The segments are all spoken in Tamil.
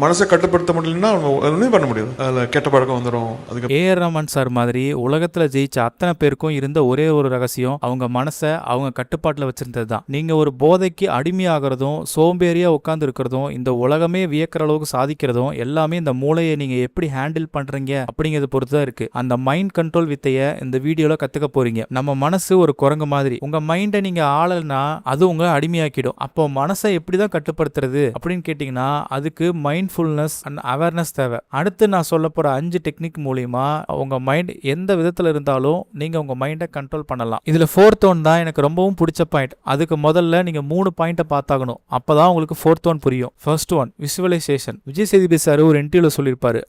மனசை கட்டுப்படுத்த முடியலன்னா ஒன்றும் பண்ண முடியாது. அதில் கெட்ட பழக்கம் வந்துடும். அதுக்கு ஏஆர் ரஹ்மான் சார் மாதிரி உலகத்துல ஜெயிச்ச அத்தனை பேருக்கும் இருந்த ஒரே ஒரு ரகசியம் அவங்க மனசை அவங்க கட்டுப்பாட்டில் வச்சிருந்தது தான். நீங்க ஒரு போதைக்கு அடிமையாகிறதும் சோம்பேறியா உட்கார்ந்து இருக்கிறதும் இந்த உலகமே வியக்கிற அளவுக்கு சாதிக்கிறதும் எல்லாமே இந்த மூளையை நீங்க எப்படி ஹேண்டில் பண்றீங்க அப்படிங்கிறத பொறுத்து தான் இருக்கு. அந்த மைண்ட் கண்ட்ரோல் வித்தைய இந்த வீடியோல கத்துக்க போறீங்க. நம்ம மனசு ஒரு குரங்கு மாதிரி. உங்க மைண்டை நீங்க ஆளல்னா அது உங்களை அடிமையாக்கிடும். அப்போ மனசை எப்படிதான் கட்டுப்படுத்துறது அப்படின்னு கேட்டீங்கன்னா அதுக்கு மைண்ட்ஃபுல்னஸ் அண்ட் அவேர்னஸ் தேவை. அடுத்து நான் சொல்ல போற 5 டெக்னிக் மூலியமா உங்க மைண்ட் எந்த விதத்துல இருந்தாலும் நீங்க உங்க மைண்டை கண்ட்ரோல் பண்ணலாம். இதுல 4th ஒன் தான் எனக்கு ரொம்பவும் பிடிச்ச பாயிண்ட். அதுக்கு முதல்ல நீங்க 3 பாயிண்ட பார்த்தாகணும். அப்பதான் உங்களுக்கு 4th ஒன் புரியும். First one visualisation. Vijay Sethupathi sir ஒரு இன்டர்வியூல சொல்லியிருப்பாரு.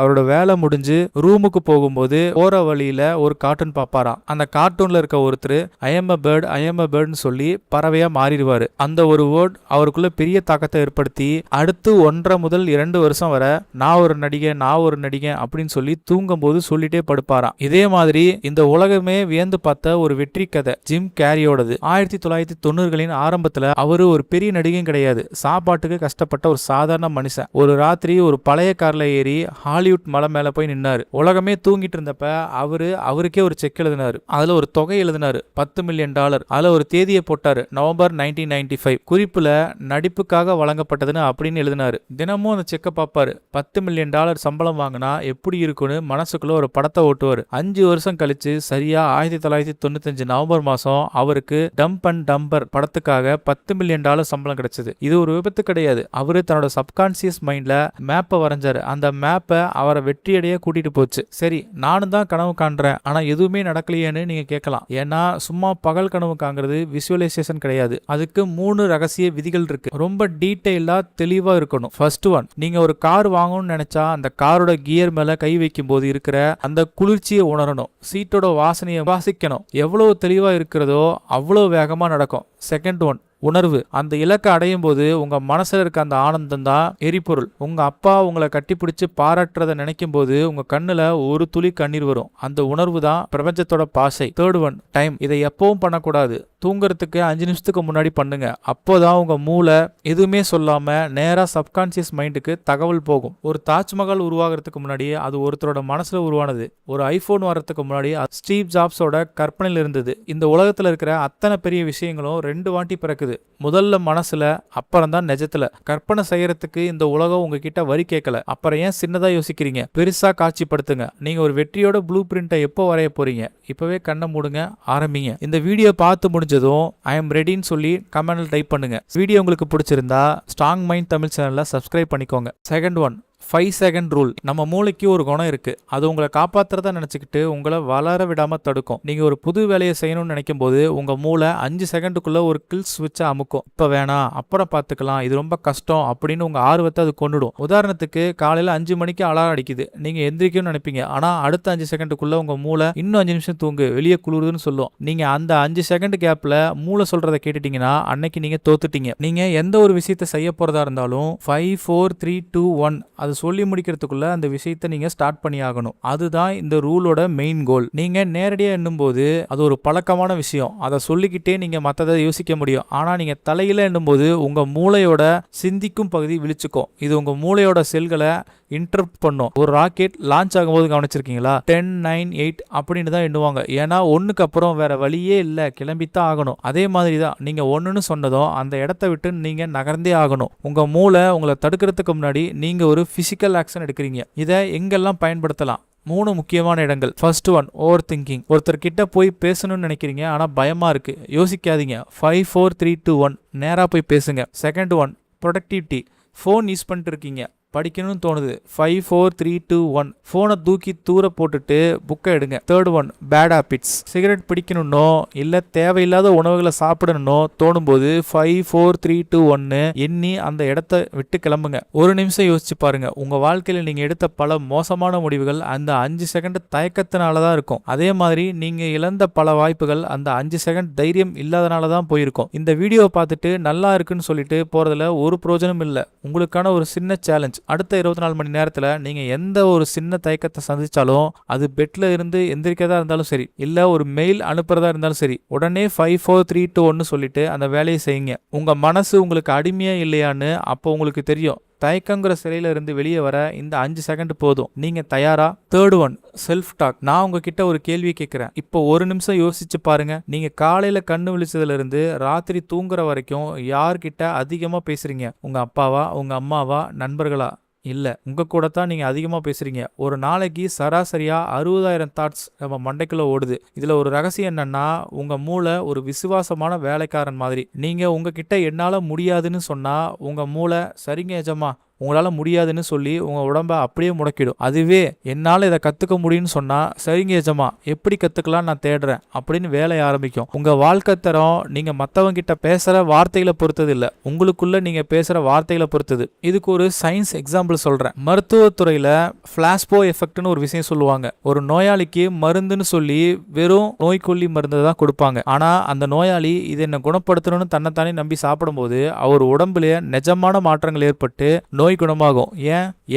அவரோட வேலை முடிஞ்சு ரூமுக்கு போகும்போது போற வழியில ஒரு கார்ட்டூன் பாப்பாராம். அந்த கார்ட்டூன்ல இருக்க ஒருத்தர் I am a bird I am a பேர்ட்னு சொல்லி பறவையா மாறிடுவாரு. அந்த ஒரு வேர்ட் அவருக்குள்ள பெரிய தாக்கத்தை ஏற்படுத்தி அடுத்து 1.5 முதல் 2 வருஷம் வரை நான் ஒரு நடிகை அப்படின்னு சொல்லி தூங்கும் போது சொல்லிட்டே படுப்பாராம். இதே மாதிரி இந்த உலகமே வியந்து பார்த்த ஒரு வெற்றி கதை ஜிம் கேரியோடது. 1990களின் ஆரம்பத்துல அவரு ஒரு பெரிய நடிகையும் கிடையாது. சாப்பாட்டுக்கு கஷ்டப்பட்ட ஒரு சாதாரண மனுஷன். ஒரு ராத்திரி ஒரு பழைய கார்ல ஏறி ஹாலிவுட் மலை மேல போய் நின்னாரு. உலகமே தூங்கிட்டு இருந்தப்ப அவருக்கே ஒரு செக் எழுதினாரு. அதுல ஒரு தொகை எழுதினாரு, $10 மில்லியன். அதுல ஒரு தேதியை போட்டாரு, நவம்பர் 1995. குறிப்புல நடிப்புக்காக வழங்கப்பட்டதுன்னு அப்படின்னு எழுதினாரு. தினமும் அந்த செக்கை பார்ப்பாரு. $10 மில்லியன் சம்பளம் வாங்கினா எப்படி இருக்குன்னு மனசுக்குள்ள ஒரு படத்தை ஓட்டுவாரு. 5 வருஷம் கழிச்சு சரியா 1995 நவம்பர் மாசம் அவருக்கு டம்ப் அண்ட் டம்பர் படத்துக்காக $10 மில்லியன் சம்பளம் கிடைச்சது. இது ஒரு விபத்து கிடையாது. அவரு தன்னோட சப்கான்சியஸ் மைண்ட்ல மேப்பை வரைஞ்சாரு. அந்த மேப்பை அவரை வெற்றியடைய கூட்டிட்டு போச்சு. சரி, நானும் தான் கனவு காண்றேன், ஆனா எதுவுமே நடக்கலையேன்னு நீங்க கேட்கலாம். ஏன்னா சும்மா பகல் கனவு காண்றது விசுவலைசேஷன் கிடையாது. அதுக்கு 3 ரகசிய விதிகள் இருக்கு. ரொம்ப டீடைலா தெளிவா இருக்கணும். ஃபர்ஸ்ட் ஒன், நீங்க ஒரு கார் வாங்கணும்னு நினைச்சா அந்த காரோட கியர் மேல கை வைக்கும் போது இருக்கிற அந்த குளிர்ச்சியை உணரணும். சீட்டோட வாசனையை வாசிக்கணும். எவ்வளவு தெளிவா இருக்கிறதோ அவ்வளவு வேகமா நடக்கும். செகண்ட் ஒன், உணர்வு. அந்த இலக்கை அடையும் போது உங்க மனசுல இருக்க அந்த ஆனந்தம் தான் எரிபொருள். உங்க அப்பா உங்களை கட்டிப்பிடிச்சு பாராட்டுறத நினைக்கும் போது உங்க கண்ணுல ஒரு துளி கண்ணீர் வரும். அந்த உணர்வு தான் பிரபஞ்சத்தோட பாசை. Third one, time. இதை எப்பவும் பண்ணக்கூடாது. தூங்குறதுக்கு 5 நிமிஷத்துக்கு முன்னாடி பண்ணுங்க. அப்போதான் உங்க மூளை எதுவுமே சொல்லாம நேரா சப்கான்சியஸ் மைண்டுக்கு தகவல் போகும். ஒரு தாஜ்மஹால் உருவாகிறதுக்கு முன்னாடி அது ஒருத்தரோட மனசுல உருவானது. ஒரு ஐபோன் வர்றதுக்கு முன்னாடி ஸ்டீவ் ஜாப்ஸோட கற்பனையில் இருந்தது. இந்த உலகத்துல இருக்கிற அத்தனை பெரிய விஷயங்களும் 2 வாட்டி பிறக்குது. முதல்ல மனசுல, அப்புறம் தான் நிஜத்துல. கற்பனை செய்யறதுக்கு இந்த உலகம் உங்ககிட்ட வரி கேட்கல. அப்புறம் ஏன் சின்னதா யோசிக்கிறீங்க? பெருசா காட்சிப்படுத்துங்க. நீங்க ஒரு வெற்றியோட ப்ளூ பிரிண்டை எப்போ வரைய போறீங்க? இப்பவே கண்ணை மூடுங்க, ஆரம்பிங்க. இந்த வீடியோ பார்த்து முடிஞ்சதும் ஐ எம் ரெடின்னு சொல்லி கமெண்ட்ல டைப் பண்ணுங்க. வீடியோ உங்களுக்கு பிடிச்சிருந்தா ஸ்ட்ராங் மைண்ட் தமிழ் சேனலை சப்ஸ்கிரைப் பண்ணிக்கோங்க. Second one, 5 second rule. நம்ம மூளைக்கு ஒரு குணம் இருக்கு. அது உங்களை காப்பாத்துறதா நினைச்சுக்கிட்டு உங்களை வளர விடாம தடுக்கும். நீங்க ஒரு புது வேலையை செய்யணும்னு நினைக்கும் போது உங்க மூளை 5 செகண்டுக்குள்ள ஒரு கில் ஸ்விட்சை அமுக்கும். இப்ப வேணாம், அப்புறம் பார்த்துக்கலாம், இது ரொம்ப கஷ்டம் அப்படின்னு உங்க ஆர்வத்தை அது கொண்டுடும். உதாரணத்துக்கு காலையில 5 மணிக்கு அலாரம் அடிக்குது. நீங்க எந்திரிக்கணும்னு நினைப்பீங்க. ஆனா அடுத்த 5 செகண்டுக்குள்ள உங்க மூளை இன்னும் 5 நிமிஷம் தூங்கு, வெளியே குளிருதுன்னு சொல்லும். நீங்க அந்த 5 செகண்ட் கேப்ல மூளை சொல்றதை கேட்டுட்டீங்கன்னா அன்னைக்கு நீங்க தோத்துட்டீங்க. நீங்க எந்த ஒரு விஷயத்தை செய்ய போறதா இருந்தாலும் 5 4 3 2 1 அது சொல்லி முடிக்கிறதுக்குள்ள அந்த விஷயத்தை நீங்க ஸ்டார்ட் பண்ணி ஆகணும். அதுதான் இந்த ரூலோட மெயின் கோல். நீங்க நேரடியா எண்ணும் போது அது ஒரு பழக்கமான விஷயம். அதை சொல்லிக்கிட்டே நீங்க மற்றதை யோசிக்க முடியும். ஆனா நீங்க தலையில எண்ணும் போது உங்க மூளையோட சிந்திக்கும் பகுதி விழிச்சுக்கும். இது உங்க மூளையோட செல்களை இன்டரப்ட் பண்ணும். ஒரு ராக்கெட் லான்ச் ஆகும்போது கவனிச்சிருக்கீங்களா? 10 9 8 அப்படின்னு தான் எண்ணுவாங்க. ஏன்னா 1க்கு அப்புறம் வேற வழியே இல்லை, கிளம்பித்தான் ஆகணும். அதே மாதிரி தான் நீங்க 1ன்னு சொன்னதும் அந்த இடத்த விட்டு நீங்க நகர்ந்தே ஆகணும். உங்க மூளை உங்களை தடுக்கிறதுக்கு முன்னாடி நீங்க ஒரு பிசிக்கல் ஆக்ஷன் எடுக்கிறீங்க. இதை எங்கெல்லாம் பயன்படுத்தலாம்? 3 முக்கியமான இடங்கள். First one, over thinking. ஒருத்தர் கிட்ட போய் பேசணும்னு நினைக்கிறீங்க, ஆனா பயமா இருக்கு. யோசிக்காதீங்க. 5 4 3 2 1 நேரா போய் பேசுங்க. Second one, productivity. Phone use பண்ணிட்டு இருக்கீங்க, படிக்கணும்னு தோணுது. 5 4 3 2 1 போனை தூக்கி தூர போட்டுட்டு புக்கை எடுங்க. Third one, bad habits. Cigarette பிடிக்கணும்னோ இல்ல தேவையில்லாத உணவுகளை சாப்பிடணும்னோ தோணும் போது 5 4 3 2 1 எண்ணி அந்த இடத்த விட்டு கிளம்புங்க. ஒரு நிமிஷம் யோசிச்சு பாருங்க. உங்க வாழ்க்கையில நீங்க எடுத்த பல மோசமான முடிவுகள் அந்த 5 செகண்ட் தயக்கத்தினாலதான் இருக்கும். அதே மாதிரி நீங்க இழந்த பல வாய்ப்புகள் அந்த 5 செகண்ட் தைரியம் இல்லாதனாலதான் போயிருக்கும். இந்த வீடியோவை பார்த்துட்டு நல்லா இருக்குன்னு சொல்லிட்டு போறதுல ஒரு பிரயோஜனம் இல்லை. உங்களுக்கான ஒரு சின்ன சேலஞ்ச். அடுத்த 24 மணி நேரத்துல நீங்க எந்த ஒரு சின்ன தயக்கத்தை சந்திச்சாலும், அது பெட்ல இருந்து எந்திரிக்கிறதா இருந்தாலும் சரி, இல்ல ஒரு மெயில் அனுப்புறதா இருந்தாலும் சரி, உடனே 5 4 3 2 1 சொல்லிட்டு அந்த வேலையை செய்யுங்க. உங்க மனசு உங்களுக்கு அடிமையா இல்லையான்னு அப்போ உங்களுக்கு தெரியும். தயக்கங்கிற சிலையில இருந்து வெளியே வர இந்த 5 செகண்ட் போதும். நீங்க தயாரா? Third one, self talk. நான் உங்ககிட்ட ஒரு கேள்வி கேட்கிறேன். இப்போ ஒரு நிமிஷம் யோசிச்சு பாருங்க. நீங்க காலையில கண்ணு விழிச்சதுல இருந்து ராத்திரி தூங்குற வரைக்கும் யார்கிட்ட அதிகமா பேசுறீங்க? உங்க அப்பாவா, உங்க அம்மாவா, நண்பர்களா? இல்ல, உங்க கூட தான் நீங்க அதிகமா பேசுறீங்க. ஒரு நாளைக்கு சராசரியா 60,000 தாட்ஸ் நம்ம மண்டைக்குள்ள ஓடுது. இதுல ஒரு ரகசியம் என்னன்னா, உங்க மூளை ஒரு விசுவாசமான வேலைக்காரன் மாதிரி. நீங்க உங்ககிட்ட என்னால முடியாதுன்னு சொன்னா உங்க மூளை சரிங்க எஜமா உங்களால முடியாதுன்னு சொல்லி உங்க உடம்ப அப்படியே முடக்கிடும். அதுவே என்னால இதை கத்துக்க முடியும்னு சொன்னா சரிங்க எஜமா எப்படி கத்துக்கலாம் நான் தேடுறேன் அப்படின்னு வேலைய ஆரம்பிக்கும். உங்க வாழ்க்கை தரம் நீங்க மத்தவங்க கிட்ட பேசுற வார்த்தைகளை பொறுத்தது இல்ல, உங்களுக்குள்ள நீங்க பேசுற வார்த்தைகளை பொறுத்தது. இதுக்கு ஒரு சயின்ஸ் எக்ஸாம்பிள் சொல்றேன். மருத்துவத்துறையில பிளாஸ்போ எஃபெக்ட்னு ஒரு விஷயம் சொல்லுவாங்க. ஒரு நோயாளிக்கு மருந்துன்னு சொல்லி வெறும் நோய்க்கொல்லி மருந்து தான் கொடுப்பாங்க. ஆனா அந்த நோயாளி இது என்ன குணப்படுத்தணும்னு தன்னைத்தானே நம்பி சாப்பிடும்போது அவர் உடம்புல நிஜமான மாற்றங்கள் ஏற்பட்டு நோய் குணமாகும்.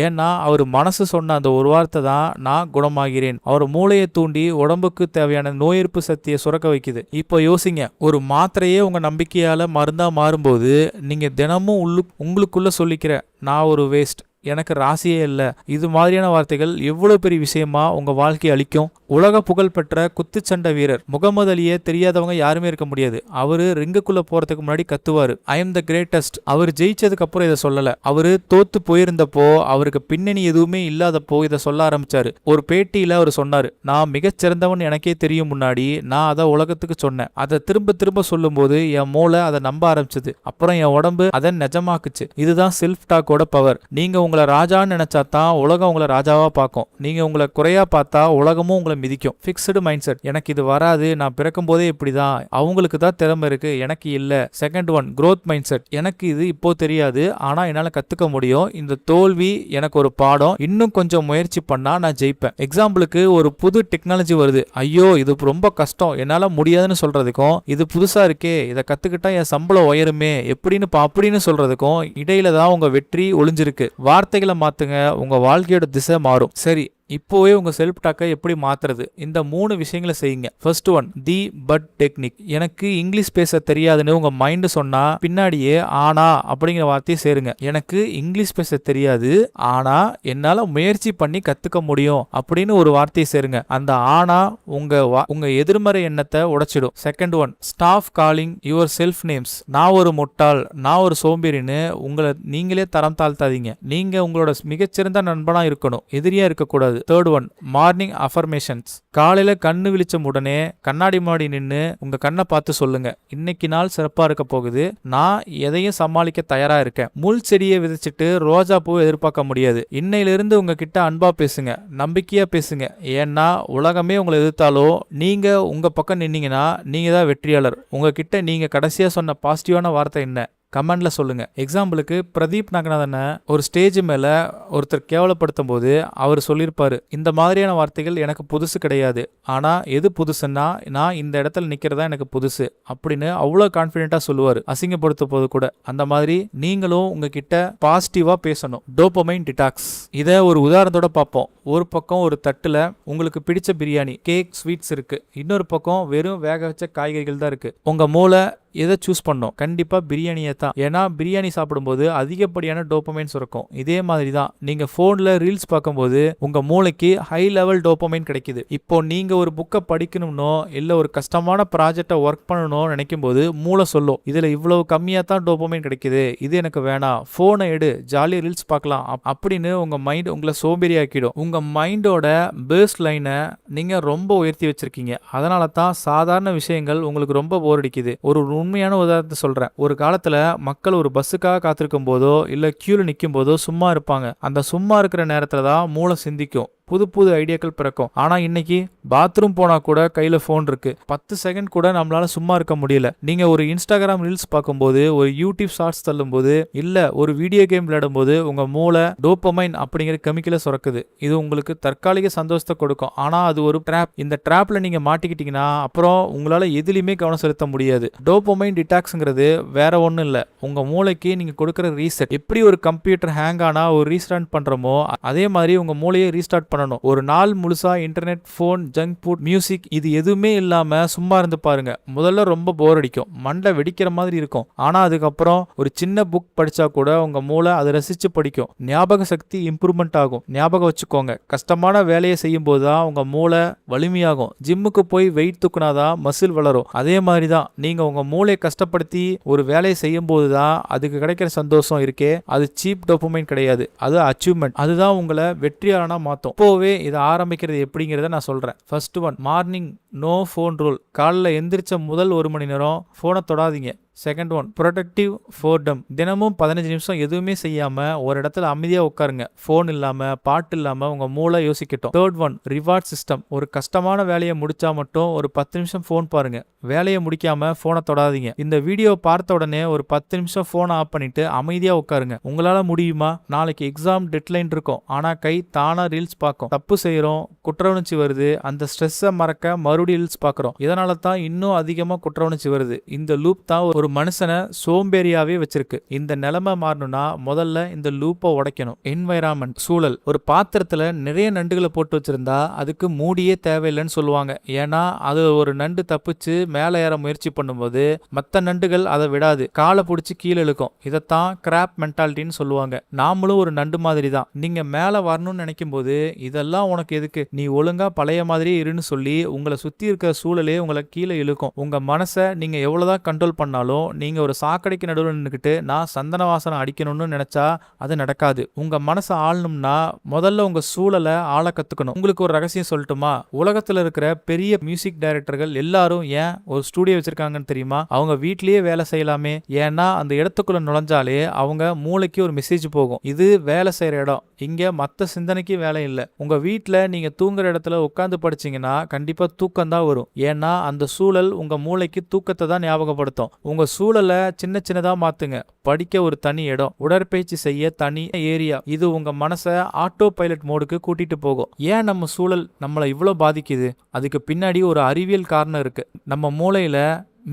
ஏன்னா அவர் மனசு சொன்ன அந்த ஒரு வார்த்தை தான் நான் குணமாகிறேன். அவர் மூளையை தூண்டி உடம்புக்கு தேவையான நோய் எதிர்ப்பு சக்தியை சுரக்க வைக்குது. இப்போ யோசிங்க, ஒரு மாத்திரையே உங்க நம்பிக்கையால மருந்தா மாறும்போது நீங்க தினமும் உங்களுக்குள்ள சொல்லிக்கிற நான் ஒரு வேஸ்ட், எனக்கு ராசியே இல்லை, இது மாதிரியான வார்த்தைகள் எவ்வளவு பெரிய விஷயமா உங்க வாழ்க்கையை அளிக்கும். உலக புகழ்பெற்ற குத்துச்சண்டை வீரர் முகமது அலியே தெரியாதவங்க யாருமே இருக்க முடியாது. அவரு ரிங்குக்குள்ள போறதுக்கு முன்னாடி கத்துவாரு, ஐ எம் த கிரேட்டஸ்ட். அவர் ஜெயிச்சதுக்கு அப்புறம் இதை சொல்லல. அவரு தோத்து போயிருந்தப்போ, அவருக்கு பின்னணி எதுவுமே இல்லாதப்போ இதை சொல்ல ஆரம்பிச்சாரு. ஒரு பேட்டியில அவர் சொன்னாரு, நான் மிகச்சிறந்தவன் எனக்கே தெரியும் முன்னாடி நான் அதை உலகத்துக்கு சொன்னேன். அதை திரும்ப திரும்ப சொல்லும் போது என் மூளை அதை நம்ப ஆரம்பிச்சது. அப்புறம் என் உடம்பு அதை நிஜமாக்குச்சு. இதுதான் செல்ஃப் டாக்கோட பவர். நீங்க உங்களை ராஜான்னு நினைச்சா தான் உலகம் உங்களை ராஜாவா பார்க்கும். நீங்க உங்களை குறையா பார்த்தா உலகமும் உங்களை மிதிக்கும். Fixed mindset. எனக்கு இது வராது, நான் பிறக்கும் போதே இப்படிதான், அவங்களுக்கு தான் திறமை இருக்கு, எனக்கு இல்ல. Second one, growth mind set. எனக்கு இது இப்போ தெரியாது, ஆனா என்னால கத்துக்க முடியும். இந்த தோல்வி எனக்கு ஒரு பாடம், இன்னும் கொஞ்சம் முயற்சி பண்ணா நான் ஜெயிப்பேன். எக்ஸாம்பிளுக்கு ஒரு புது டெக்னாலஜி வருது, ஐயோ இது ரொம்ப கஷ்டம் என்னால முடியாதுன்னு சொல்றதுக்கும், இது புதுசா இருக்கே இதை கத்துக்கிட்டா என் சம்பளம் உயருமே அப்படின்னு சொல்றதுக்கும் இடையில தான் உங்க வெற்றி ஒளிஞ்சிருக்கு. வார்த்தைகளை மாத்துங்க, உங்க வாழ்க்கையோட திசை மாறும். சரி, இப்போவே உங்க செல்ஃப் டாக்கை எப்படி மாத்துறது? இந்த 3 விஷயங்களை செய்யுங்க. First one, the but technique. எனக்கு இங்கிலீஷ் பேச தெரியாதுன்னு உங்க மைண்ட் சொன்னா பின்னாடியே ஆனா அப்படிங்கிற வார்த்தையை சேருங்க. எனக்கு இங்கிலீஷ் பேச தெரியாது, ஆனா என்னால முயற்சி பண்ணி கத்துக்க முடியும் அப்படின்னு ஒரு வார்த்தையை சேருங்க. அந்த ஆனா உங்க எதிர்மறை எண்ணத்தை உடைச்சிடும். Second one, stop calling yourself names. நான் ஒரு முட்டாள், நான் ஒரு சோம்பேறின்னு உங்களை நீங்களே தரம் தாழ்த்தாதீங்க. நீங்க உங்களோட மிகச்சிறந்த நண்பனா இருக்கணும், எதிரியா இருக்கக்கூடாது. Third one, morning affirmations. காலையில கண்ணு விழிச்ச உடனே கண்ணாடி மாடி நின்று உங்க கண்ணை பார்த்து சொல்லுங்க, இன்னைக்கு நாள் சிறப்பா இருக்க போகுது, நான் எதையும் சமாளிக்க தயாரா இருக்கேன். முள் செடியை விதைச்சிட்டு ரோஜா பூ எதிர்பார்க்க முடியாது. இன்னையிலிருந்து உங்ககிட்ட அன்பா பேசுங்க, நம்பிக்கையா பேசுங்க. ஏன்னா உலகமே உங்களை எதிர்த்தாலோ நீங்க உங்க பக்கம் நின்னீங்கன்னா நீங்க தான் வெற்றியாளர். உங்ககிட்ட நீங்க கடைசியா சொன்ன பாசிட்டிவான வார்த்தை என்ன? கமெண்ட்ல சொல்லுங்க. எக்ஸாம்பிளுக்கு பிரதீப் நாகநாதனை ஒரு ஸ்டேஜ் மேல ஒருத்தர் கேவலப்படுத்தும் போது அவர் சொல்லியிருப்பாரு, இந்த மாதிரியான வார்த்தைகள் எனக்கு புதுசு கிடையாது, ஆனா எது புதுசுன்னா நான் இந்த இடத்துல நிக்கிறதா எனக்கு புதுசு அப்படின்னு அவ்வளவு கான்பிடென்ட்டா சொல்லுவாரு, அசிங்கப்படுத்தும் போது கூட. அந்த மாதிரி நீங்களும் உங்ககிட்ட பாசிட்டிவா பேசணும். Dopamine detox. இதை ஒரு உதாரணத்தோட பார்ப்போம். ஒரு பக்கம் ஒரு தட்டுல உங்களுக்கு பிடிச்ச பிரியாணி, கேக், ஸ்வீட்ஸ் இருக்கு. இன்னொரு பக்கம் வெறும் வேக வச்ச காய்கறிகள் தான் இருக்கு. உங்க மூளை எதை சூஸ் பண்ணோம்? கண்டிப்பா பிரியாணியை தான். ஏன்னா பிரியாணி சாப்பிடும்போது அதிகப்படியான டோபமைன் சுரக்கும். இதே மாதிரி தான் நீங்க போன்ல ரீல்ஸ் பார்க்கும்போது உங்க மூளைக்கு ஹை லெவல் டோபமைன் கிடைக்குது. இப்போ நீங்க ஒரு புக்கை படிக்கணும்னோ இல்ல ஒரு கஷ்டமான ப்ராஜெக்டை ஒர்க் பண்ணணும்னு நினைக்கும் போது மூளை சொல்லும், இதுல இவ்வளவு கம்மியா தான் டோபமைன் கிடைக்குது, இது எனக்கு வேணாம், போனை எடு, ஜாலியா ரீல்ஸ் பார்க்கலாம் அப்படின்னு உங்க மைண்ட் உங்களை சோம்பேறி ஆக்கிடும். உங்க மைண்டோட பேஸ் லைனை நீங்க ரொம்ப உயர்த்தி வச்சிருக்கீங்க. அதனால தான் சாதாரண விஷயங்கள் உங்களுக்கு ரொம்ப போர் அடிக்குது. ஒரு உண்மையான உதாரணத்தை சொல்றேன். ஒரு காலத்துல மக்கள் ஒரு பஸ்ஸுக்காக காத்திருக்கும் போதோ இல்ல கியூல நிற்கும் போதோ சும்மா இருப்பாங்க. அந்த சும்மா இருக்கிற நேரத்துல தான் மூளை சிந்திக்கும், புது புது ஐடியாக்கள் பிறக்கும். ஆனா இன்னைக்கு பாத்ரூம் போனா கூட கையில போன் இருக்கு, 10 செகண்ட் கூட நம்மளால சும்மா இருக்க முடியல. நீங்க ஒரு இன்ஸ்டாகிராம் ரீல்ஸ் பார்க்கும்போது, ஒரு யூடியூப் ஷார்ட்ஸ் தள்ளும் போது, இல்ல ஒரு வீடியோ கேம் விளையாடும் போது உங்க மூளை டோபமைன் அப்படிங்கிற கெமிக்கலை சுரக்குது. இது உங்களுக்கு தற்காலிக சந்தோஷத்தை கொடுக்கும், ஆனா அது ஒரு ட்ராப். இந்த ட்ராப்ல நீங்க மாட்டிக்கிட்டீங்கன்னா அப்புறம் உங்களால எதுலையுமே கவனம் செலுத்த முடியாது. டோபமைன் டிடாக்ஸ்ங்கிறது வேற ஒண்ணும் இல்ல, உங்க மூளைக்கு நீங்க கொடுக்கிற ரீசெட். எப்படி ஒரு கம்ப்யூட்டர் ஹேங் ஆனா ஒரு ரீஸ்டார்ட் பண்றோமோ அதே மாதிரி உங்க மூளையை ரீஸ்டார்ட் பண்ண பண்ணணும். ஒரு நாள் முழுசா internet, phone, junk food, music இது எதுவுமே இல்லாம சும்மா இருந்து பாருங்க. முதல்ல ரொம்ப போர் அடிக்கும், மண்டை வெடிக்கிற மாதிரி இருக்கும். ஆனா அதுக்கப்புறம் ஒரு சின்ன புக் படிச்சா கூட உங்க மூளை அதை ரசிச்சு படிக்கும். ஞாபக சக்தி இம்ப்ரூவ்மெண்ட் ஆகும். ஞாபகம் வச்சுக்கோங்க, கஷ்டமான வேலையை செய்யும் போதுதான் உங்க மூளை வலிமையாகும். ஜிம்முக்கு போய் வெயிட் தூக்குனாதான் மசில் வளரும். அதே மாதிரிதான் நீங்க உங்க மூளையை கஷ்டப்படுத்தி ஒரு வேலையை செய்யும் போதுதான் அதுக்கு கிடைக்கிற சந்தோஷம் இருக்கே, அது சீப் டோபமைன் கிடையாது, அது அச்சீவ்மெண்ட். அதுதான் உங்களை வெற்றியாளனா மாத்தும். இப்போவே இதை ஆரம்பிக்கிறது எப்படிங்கிறத நான் சொல்றேன். First one, morning no phone rule. காலைல எந்திரிச்ச முதல் 1 மணி நேரம் போனை தொடாதீங்க. Second one, productive boredom. தினமும் 15 நிமிஷம் எதுவுமே செய்யாம ஒரு இடத்துல அமைதியா உட்காருங்க. ஃபோன் இல்லாம, பாட்டு இல்லாம உங்க மூளை யோசிக்கட்டும். Third one, reward system. ஒரு கஷ்டமான வேலையை முடிச்சா மட்டும் ஒரு 10 நிமிஷம் ஃபோன் பாருங்க. வேலையை முடிக்காம போனை தொடாதீங்க. இந்த வீடியோ பார்த்த உடனே ஒரு 10 நிமிஷம் போனை ஆஃப் பண்ணிட்டு அமைதியா உட்காருங்க. உங்களால முடியுமா? நாளைக்கு எக்ஸாம் டெட்லைன் இருக்கும், ஆனா கை தானா ரீல்ஸ் பார்க்கும். தப்பு செய்யறோம், குற்ற உணர்ச்சி வருது, அந்த ஸ்ட்ரெஸ்ஸை மறக்க மறுபடியும் ரீல்ஸ் பார்க்கறோம். இதனால தான் இன்னும் அதிகமா குற்ற உணர்ச்சி வருது. இந்த லூப் தான் ஒரு மனுஷனை சோம்பேறியாவே வச்சிருக்கு. இந்த நிலைமை மாறணும்னா முதல்ல இந்த லூப்பை உடைக்கணும். என்வைரான்மெண்ட், சூழல். ஒரு பாத்திரத்துல நிறைய நண்டுகளை போட்டு வச்சிருந்தா அதுக்கு மூடியே தேவையில்லைன்னு சொல்லுவாங்க. ஏன்னா அது ஒரு நண்டு தப்பிச்சு மேலே ஏற முயற்சி பண்ணும்போது மற்ற நண்டுகள் அதை விடாது, காலை பிடிச்சி கீழே இழுக்கும். இதைத்தான் கிராப் மென்டாலிட்டின்னு சொல்லுவாங்க. நாமளும் ஒரு நண்டு மாதிரி தான். நீங்க மேலே வரணும்னு நினைக்கும் போது இதெல்லாம் உனக்கு எதுக்கு, நீ ஒழுங்கா பழைய மாதிரியே இருன்னு சொல்லி உங்களை சுத்தி இருக்கிற சூழலே உங்களை கீழே இழுக்கும். உங்க மனசை நீங்க எவ்வளவுதான் கண்ட்ரோல் பண்ணாலும் நீங்க ஒரு சாக்கடைக்கு நடுவில் நின்றுக்கிட்டு நான் சந்தன வாசனை அடிக்கணும்னு நினைச்சா அது நடக்காது. உங்க மனசை ஆளணும்னா முதல்ல உங்க சூழலை ஆள கத்துக்கணும். உங்களுக்கு ஒரு ரகசியம் சொல்லட்டுமா? உலகத்துல இருக்கிற பெரிய மியூசிக் டைரக்டர்கள் எல்லாரும் ஏன் ஒரு ஸ்டூடியோ வச்சிருக்காங்கன்னு தெரியுமா? அவங்க வீட்லயே வேலை செய்யலாமே. ஏன்னா அந்த இடத்துக்குள்ள நுழைஞ்சாலே அவங்க மூளைக்கு ஒரு மெசேஜ் போகும், இது வேலை செய்யற இடம், இங்க மத்த சிந்தனைக்கு வேலை இல்லை. உங்க வீட்டுல நீங்க தூங்குற இடத்துல உட்கார்ந்து படிச்சீங்கன்னா கண்டிப்பா தூக்கம் தான் வரும். ஏன்னா அந்த சூழல் உங்க மூளைக்கு தூக்கத்தை தான் ஞாபகப்படுத்தும். உங்க சூழலை சின்ன சின்னதா மாத்துங்க. படிக்க ஒரு தனி இடம், உடற்பயிற்சி செய்ய தனி ஏரியா. இது உங்க மனசை ஆட்டோ பைலட் மோடுக்கு கூட்டிட்டு போகும். ஏன் நம்ம சூழல் நம்மளை இவ்வளவு பாதிக்குது? அதுக்கு பின்னாடி ஒரு அறிவியல் காரணம் இருக்கு. நம்ம மூளையில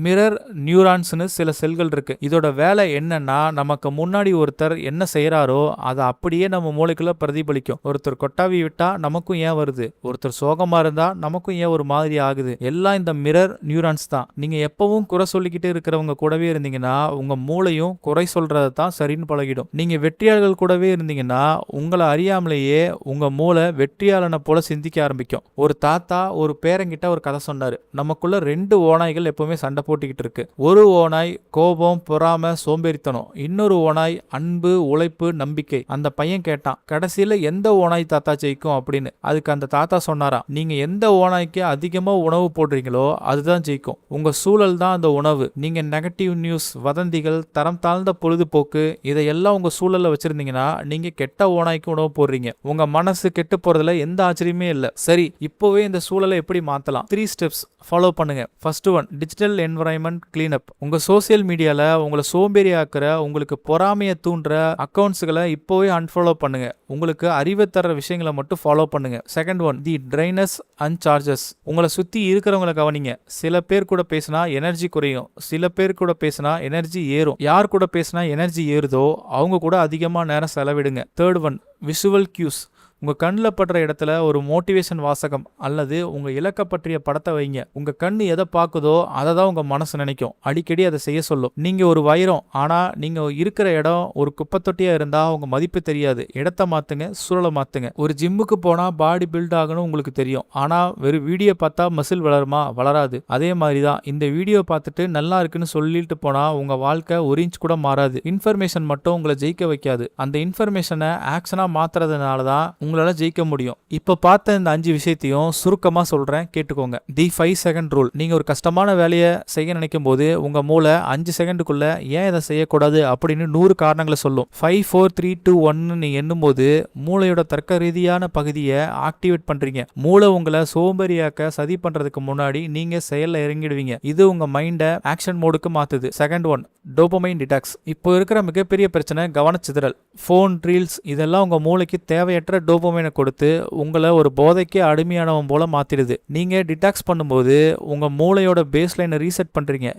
மிரர் நியூரான்ஸ்னு சில செல்கள் இருக்கு. இதோட வேலை என்னன்னா, நமக்கு முன்னாடி ஒருத்தர் என்ன செய்யறாரோ அதை அப்படியே நம்ம மூளைக்குள்ள பிரதிபலிக்கும். ஒருத்தர் கொட்டாவி விட்டா நமக்கும் ஏன் வருது, ஒருத்தர் சோகமா இருந்தா நமக்கும் ஏன் ஒரு மாதிரி ஆகுது, எல்லாம் இந்த மிரர் நியூரான்ஸ் தான். நீங்க எப்பவும் குறை சொல்லிக்கிட்டே இருக்கிறவங்க கூடவே இருந்தீங்கன்னா உங்க மூளையும் குறை சொல்றதை தான் சரின்னு பழகிடும். நீங்க வெற்றியாளர்கள் கூடவே இருந்தீங்கன்னா உங்களை அறியாமலேயே உங்க மூளை வெற்றியாளனை போல சிந்திக்க ஆரம்பிக்கும். ஒரு தாத்தா ஒரு பேரங்கிட்ட ஒரு கதை சொன்னாரு. நமக்குள்ள 2 ஓநாய்கள் எப்பவுமே சண்டை போட்டுக்கிட்டு இருக்கு. ஒரு ஓநாய் கோபம், பொறாமை, சோம்பேறித்தனம். இன்னொரு ஓநாய் அன்பு, உழைப்பு, நம்பிக்கை. அந்த பையன் கேட்டான், கடைசியில எந்த ஓநாய் தாத்தா ஜெயிக்கும் அப்படின்னு. அதுக்கு அந்த தாத்தா சொன்னாராம், நீங்க எந்த ஓநாய்க்கு அதிகமா உணவு போடுறீங்களோ அதுதான் ஜெயிக்கும். உங்க சூழல் தான் அந்த உணவு. நீங்க நெகட்டிவ் நியூஸ், வதந்திகள், தரம் தாழ்ந்த பொழுதுபோக்கு இதையெல்லாம் உங்க சூழல்ல வச்சிருந்தீங்கன்னா நீங்க கெட்ட ஓநாய்க்கு உணவு போடுறீங்க. உங்க மனசு கெட்டு போறதுல எந்த ஆச்சரியமே இல்லை. சரி, இப்போவே இந்த சூழலை எப்படி மாத்தலாம்? 3 ஸ்டெப்ஸ் ஃபாலோ பண்ணுங்க. First one, digital environment cleanup. உங்க சோசியல் மீடியால உங்களை சோம்பேறி ஆக்குற, உங்களுக்கு பொறாமையை தூண்டுற அக்கௌண்ட்ஸ்களை இப்போவே அன்ஃபாலோ பண்ணுங்க. உங்களுக்கு அறிவை தர விஷயங்களை மட்டும் ஃபாலோ பண்ணுங்க. Second one, the dryness and charges. உங்களை சுத்தி இருக்கிறவங்களை கவனிங்க. சில பேர் கூட பேசினா எனர்ஜி குறையும், சில பேர் கூட பேசினா எனர்ஜி ஏறும். யார் கூட பேசினா எனர்ஜி ஏறுதோ அவங்க கூட அதிகமா நேரம் செலவிடுங்க. Third one, visual cues. உங்க கண்ணில் படுற இடத்துல ஒரு மோட்டிவேஷன் வாசகம் அல்லது உங்க இலக்க பற்றிய படத்தை வைங்க. உங்க கண்ணு எதை பார்க்குதோ அதை தான் உங்க மனசு நினைக்கும். அடிக்கடி அதை செய்ய சொல்லும். நீங்க ஒரு வைரம், ஆனா நீங்க இருக்கிற இடம் ஒரு குப்பை தொட்டியா இருந்தா உங்க மதிப்பு தெரியாது. இடத்த மாத்துங்க, சூழலை மாத்துங்க. ஒரு ஜிம்முக்கு போனா பாடி பில்ட் ஆகணும் உங்களுக்கு தெரியும், ஆனா வெறும் வீடியோ பார்த்தா மசில் வளருமா? வளராது. அதே மாதிரிதான் இந்த வீடியோ பார்த்துட்டு நல்லா இருக்குன்னு சொல்லிட்டு போனா உங்க வாழ்க்கை ஒரு இன்ச் கூட மாறாது. இன்ஃபர்மேஷன் மட்டும் உங்களை ஜெயிக்க வைக்காது. அந்த இன்ஃபர்மேஷனை ஆக்ஷனா மாத்துறதுனால தான் உங்களால ஜெயிக்க முடியும். இப்ப பார்த்த இந்த 5 விஷயத்தையும் சுருக்கமா சொல்றேன், கேட்டுக்கோங்க. தி 5 செகண்ட் ரூல். நீங்க ஒரு கஷ்டமான வேலையை செய்ய நினைக்கும் போது உங்க மூளை 5 செகண்டுக்குள்ள ஏன் இதை செய்யக்கூடாது அப்படின்னு 100 காரணங்களை சொல்லும். 5 4 3 2 1 நீ எண்ணும் போது மூளையோட தர்க்க ரீதியான பகுதியை ஆக்டிவேட் பண்றீங்க. மூளை உங்களை சோம்பேறியாக்க சதி பண்றதுக்கு முன்னாடி நீங்க செயல்ல இறங்கிடுவீங்க. இது உங்க மைண்டை ஆக்ஷன் மோடுக்கு மாத்துது. Second one, dopamine detox. இப்போ இருக்கிற மிகப்பெரிய பிரச்சனை கவனச்சிதறல். போன், ரீல்ஸ் இதெல்லாம் உங்க மூளைக்கு தேவையற்ற டோபமைனை கொடுத்து உங்களை ஒரு போதைக்கு அடிமையானவன் போல மாத்திடுது. நீங்க டிடாக்ஸ் பண்ணும்போது உங்க மூளையோட பேஸ் லைனை ரீசெட் பண்றீங்க.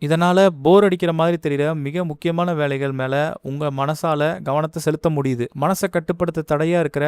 இதனால போர் அடிக்கிற மாதிரி தெரியற மிக முக்கியமான வேலைகள் மேல உங்க மனசால கவனத்தை செலுத்த முடியுது. மனசை கட்டுப்படுத்த தடையா இருக்கிற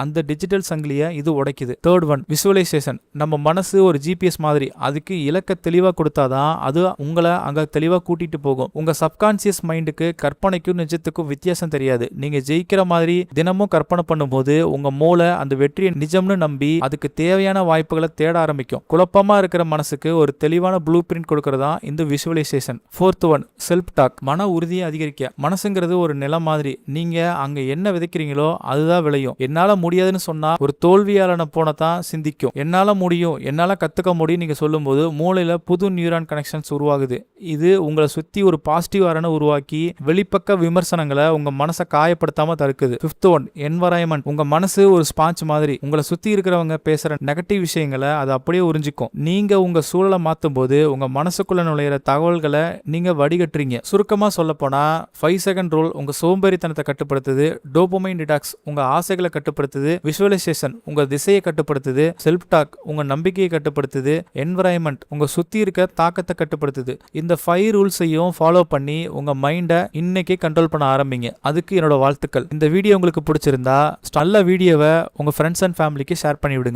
அந்த டிஜிட்டல் சங்கிலியை இது உடைக்குது. Third one, visualisation. நம்ம மனசு ஒரு ஜிபிஎஸ் மாதிரி. அதுக்கு இலக்க தெளிவா கொடுத்தாதான் அது உங்களை அங்க தெளிவா கூட்டிட்டு போகும். உங்க சப்கான்சியஸ் மைண்டுக்கு கற்பனைக்கும் நிஜத்துக்கும் வித்தியாசம் தெரியாது. நீங்க ஜெயிக்கிற மாதிரி தினமும் கற்பனை பண்ணும்போது உங்க மூளை அந்த வெற்றியை நிஜம்னு நம்பி அதுக்கு தேவையான வாய்ப்புகளை தேட ஆரம்பிக்கும். குழப்பமா இருக்கிற மனசுக்கு ஒரு தெளிவான ப்ளூ பிரிண்ட் கொடுக்கறதா இந்த visualisation. Fourth one, self talk. மன உறுதியை அதிகரிக்க. மனசுங்கிறது ஒரு நிலம் மாதிரி. நீங்க அங்க என்ன விதைக்கிறீங்களோ அதுதான் விளையும். என்னால முடியாதுன்னு சொன்னா ஒரு தோல்வியாளன போனதான் சிந்திக்கும். என்னால முடியும், என்னால கத்துக்க முடியும் நீங்க சொல்லும்போது மூளையில புது நியூரான் கனெக்ஷன்ஸ் உருவாகுது. இது உங்களை சுத்தி ஒரு பாசிட்டிவ் அரணை உருவாக்கி வெளிப்பக்க விமர்சனங்களை உங்க மனசை காயப்படுத்தாம தடுக்குது. Fifth one, environment. உங்க மனசு ஒரு ஸ்பாஞ்ச் மாதிரி. உங்களை சுத்தி இருக்கிறவங்க பேசுற நெகட்டிவ் விஷயங்களை அது அப்படியே உறிஞ்சிக்கும். நீங்க உங்க சூழலை மாத்தும் போது உங்க மனசுக்குள்ள நுழையிற தகவல்களை நீங்க வடிகட்டுறீங்க. சுருக்கமா சொல்ல போனா 5 செகண்ட் ரூல் உங்க சோம்பேறித்தனத்தை கட்டுப்படுத்துது. டோபமைன் டிடாக்ஸ் உங்க ஆசைகளை கட்டுப்படுத்துது. விசுவலைசேஷன் உங்க திசையை கட்டுப்படுத்துது. செல்ஃப் டாக் உங்க நம்பிக்கையை கட்டுப்படுத்துது. என்வரான்மெண்ட் உங்க சுத்தி இருக்க தாக்கத்தை கட்டுப்படுத்துது. இந்த 5 ரூல்ஸையும் ஃபாலோ பண்ணி உங்க மைண்டை இன்னைக்கே கண்ட்ரோல் பண்ண ஆரம்பிங்க. அதுக்கு என்னோட வாழ்த்துக்கள். இந்த வீடியோ உங்களுக்கு பிடிச்சிருந்தா நல்ல வீடியோவை உங்க ஃப்ரெண்ட்ஸ் அண்ட் ஃபேமிலிக்கு ஷேர் பண்ணி விடுங்க.